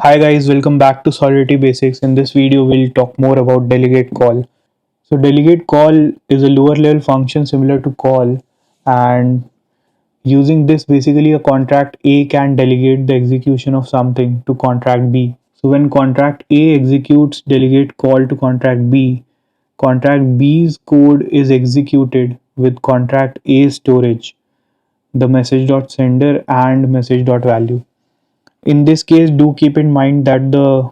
Hi guys, welcome back to Solidity Basics. In this video, we'll talk more about delegate call. So delegate call is a lower level function similar to call, and using this basically a contract A can delegate the execution of something to contract B. So when contract A executes delegate call to contract B's code is executed with contract A's storage, the message.sender and message.value. In this case, do keep in mind that the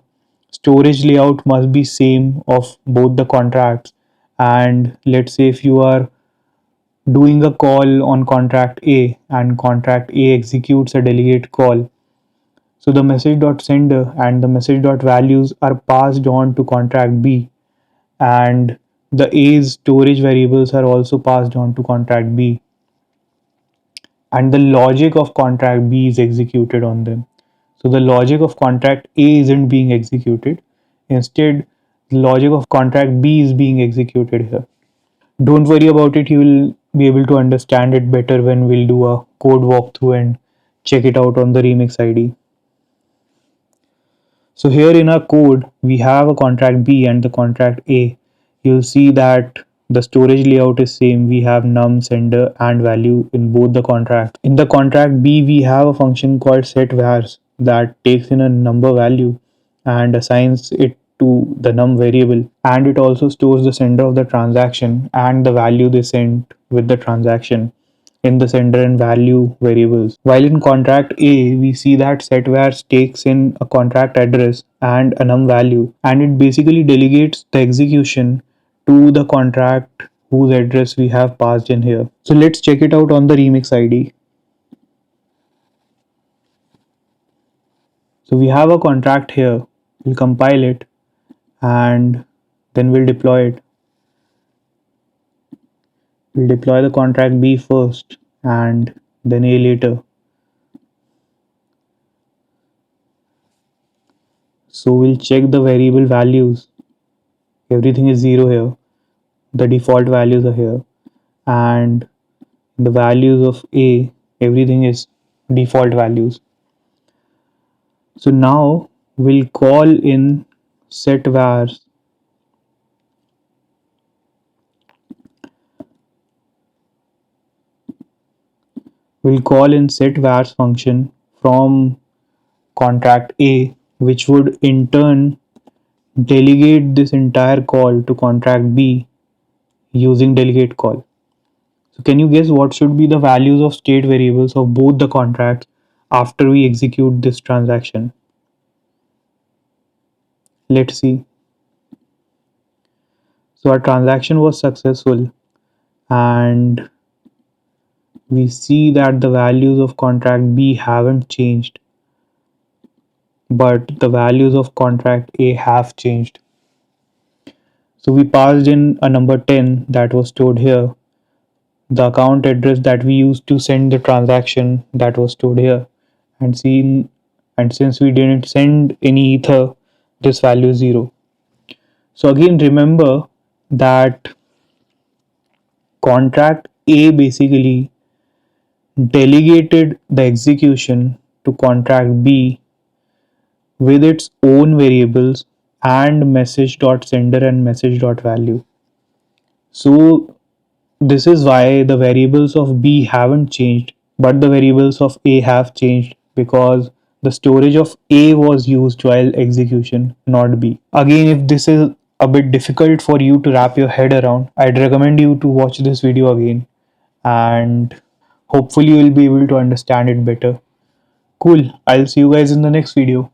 storage layout must be same of both the contracts. And let's say if you are doing a call on contract A and contract A executes a delegate call, so the message.sender and the message.values are passed on to contract B, and the A's storage variables are also passed on to contract B, and the logic of contract B is executed on them. So the logic of contract A isn't being executed. Instead, the logic of contract B is being executed here. Don't worry about it, you will be able to understand it better when we'll do a code walkthrough and check it out on the remix ID. So here in our code, we have a contract B and the contract A. You'll see that the storage layout is same. We have num, sender and value in both the contracts. In the contract B, we have a function called setVars that takes in a number value and assigns it to the num variable, and it also stores the sender of the transaction and the value they sent with the transaction in the sender and value variables. While in contract A, we see that setVars takes in a contract address and a num value, and it basically delegates the execution to the contract whose address we have passed in here. So let's check it out on the remix ID. So we have a contract here. We'll compile it and then we'll deploy it. We'll deploy the contract B first and then A later. So we'll check the variable values. Everything is 0 here. The default values are here, and the values of A, everything is default values. So now we'll call in setVars setVars function from contract A, which would in turn delegate this entire call to contract B using delegate call. So can you guess what should be the values of state variables of both the contracts after we execute this transaction? Let's see. So our transaction was successful, and we see that the values of contract B haven't changed, but the values of contract A have changed. So we passed in a number 10 that was stored here, the account address that we used to send the transaction that was stored here, and since we didn't send any ether, this value is 0. So again, remember that contract A basically delegated the execution to contract B with its own variables and message.sender and message.value. So this is why the variables of B haven't changed, but the variables of A have changed because the storage of A was used while execution, not B. Again, if this is a bit difficult for you to wrap your head around, I'd recommend you to watch this video again, and hopefully you'll be able to understand it better. Cool. I'll see you guys in the next video.